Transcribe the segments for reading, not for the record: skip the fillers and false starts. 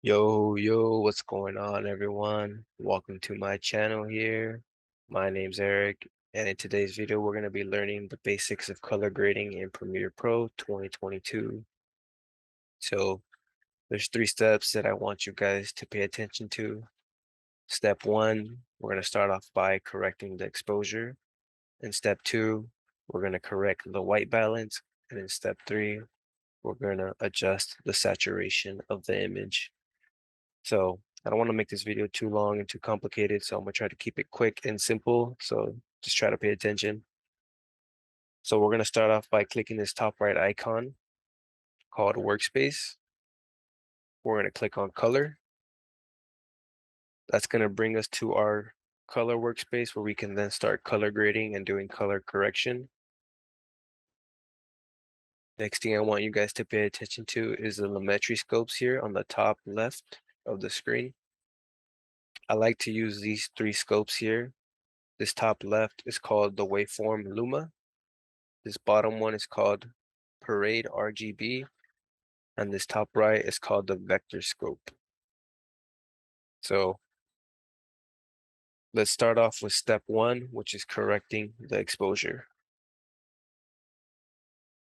Yo, what's going on, everyone? Welcome to my channel here. My name's Eric, and in today's video, we're going to be learning the basics of color grading in Premiere Pro 2022. So, there's three steps that I want you guys to pay attention to. Step one, we're going to start off by correcting the exposure. In step two, we're going to correct the white balance. And in step three, we're going to adjust the saturation of the image. So I don't want to make this video too long and too complicated, so I'm gonna try to keep it quick and simple. So just try to pay attention. So we're gonna start off by clicking this top right icon called Workspace. We're gonna click on Color. That's gonna bring us to our color workspace where we can then start color grading and doing color correction. Next thing I want you guys to pay attention to is the Lumetri scopes here on the top left of the screen. I like to use these three scopes here. This top left is called the Waveform Luma. This bottom one is called Parade RGB, and this top right is called the Vector Scope. So let's start off with step one, which is correcting the exposure.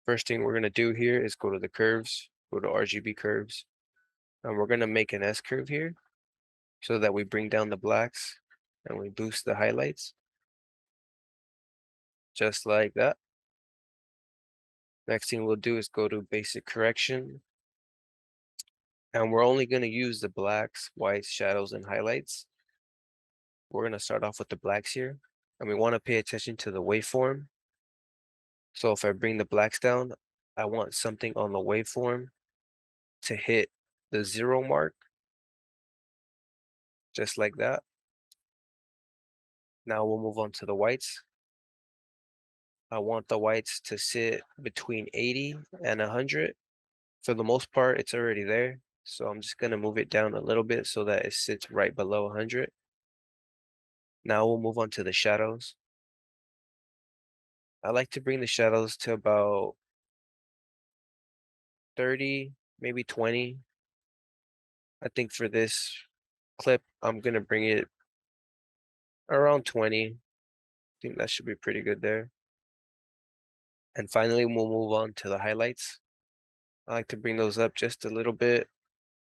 First thing we're going to do here is go to the curves, go to RGB curves, and we're going to make an S curve here so that we bring down the blacks and we boost the highlights, just like that. Next thing we'll do is go to basic correction, and we're only going to use the blacks, whites, shadows, and highlights. We're going to start off with the blacks here, and we want to pay attention to the waveform. So if I bring the blacks down, I want something on the waveform to hit the 0 mark, just like that. Now we'll move on to the whites. I want the whites to sit between 80 and 100. For the most part, it's already there. So I'm just going to move it down a little bit so that it sits right below 100. Now we'll move on to the shadows. I like to bring the shadows to about 30, maybe 20. I think for this clip, I'm going to bring it around 20. I think that should be pretty good there. And finally, we'll move on to the highlights. I like to bring those up just a little bit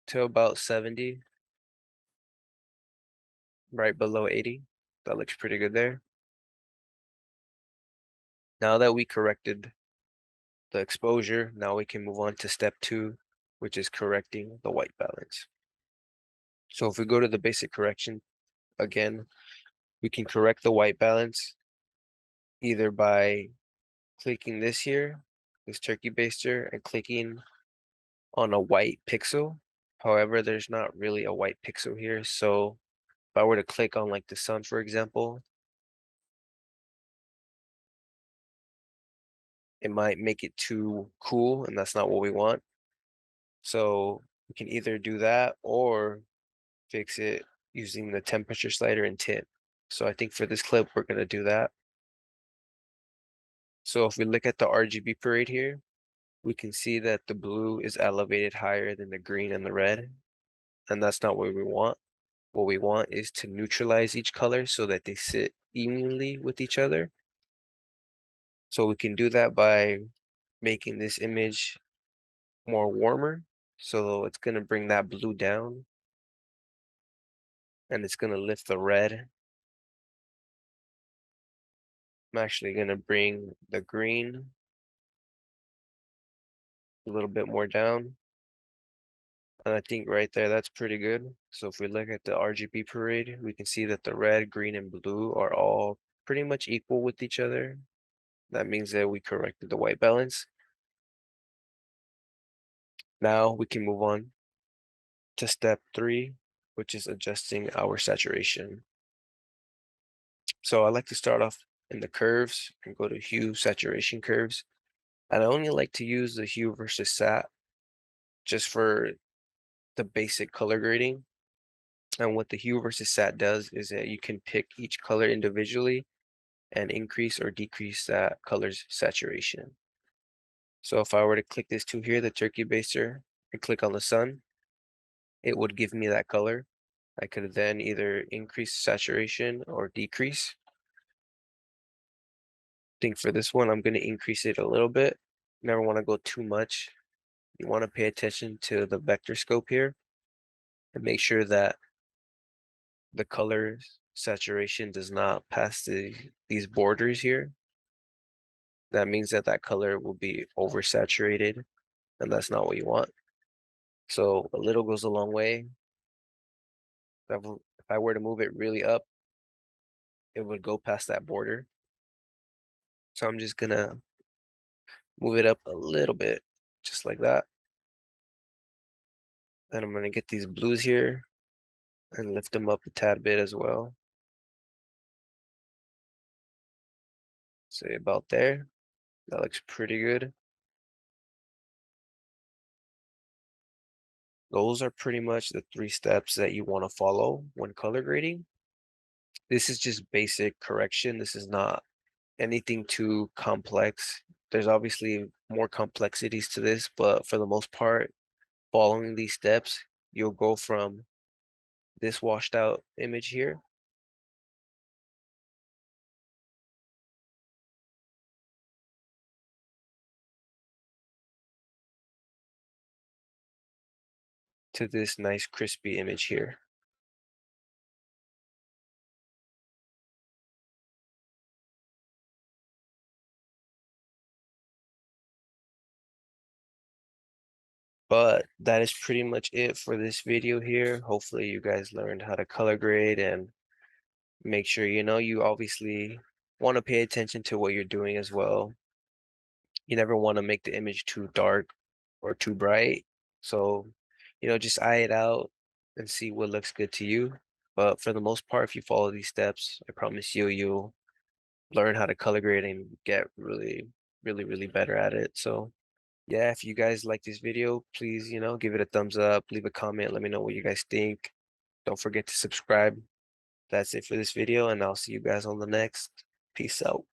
to about 70, right below 80. That looks pretty good there. Now that we corrected the exposure, now we can move on to step two, which is correcting the white balance. So if we go to the basic correction again, we can correct the white balance either by clicking this here, this turkey baster, and clicking on a white pixel. However, there's not really a white pixel here. So if I were to click on like the sun, for example, it might make it too cool, and that's not what we want. So we can either do that or fix it using the temperature slider and tint. So I think for this clip, we're going to do that. So if we look at the RGB parade here, we can see that the blue is elevated higher than the green and the red, and that's not what we want. What we want is to neutralize each color so that they sit evenly with each other. So we can do that by making this image more warmer. So it's going to bring that blue down, and it's going to lift the red. I'm actually going to bring the green a little bit more down. And I think right there, that's pretty good. So if we look at the RGB parade, we can see that the red, green, and blue are all pretty much equal with each other. That means that we corrected the white balance. Now we can move on to step three, which is adjusting our saturation. So I like to start off in the curves and go to hue saturation curves. And I only like to use the hue versus sat just for the basic color grading. And what the hue versus sat does is that you can pick each color individually and increase or decrease that color's saturation. So if I were to click this tool here, the turkey baster, and click on the sun, it would give me that color. I could then either increase saturation or decrease. I think for this one, I'm going to increase it a little bit. Never want to go too much. You want to pay attention to the vector scope here and make sure that the color saturation does not pass these borders here. That means that that color will be oversaturated, and that's not what you want. So a little goes a long way. If I were to move it really up, it would go past that border. So I'm just gonna move it up a little bit, just like that. Then I'm gonna get these blues here and lift them up a tad bit as well. Say about there. That looks pretty good. Those are pretty much the 3 steps that you want to follow when color grading. This is just basic correction. This is not anything too complex. There's obviously more complexities to this, but for the most part, following these steps, you'll go from this washed out image here to this nice crispy image here. But that is pretty much it for this video here. Hopefully you guys learned how to color grade, and make sure you obviously want to pay attention to what you're doing as well. You never want to make the image too dark or too bright. So, just eye it out and see what looks good to you. But for the most part, if you follow these steps, I promise you'll learn how to color grade and get really, really, really better at it. So yeah, if you guys like this video, please, give it a thumbs up, leave a comment, let me know what you guys think. Don't forget to subscribe. That's it for this video, and I'll see you guys on the next. Peace out.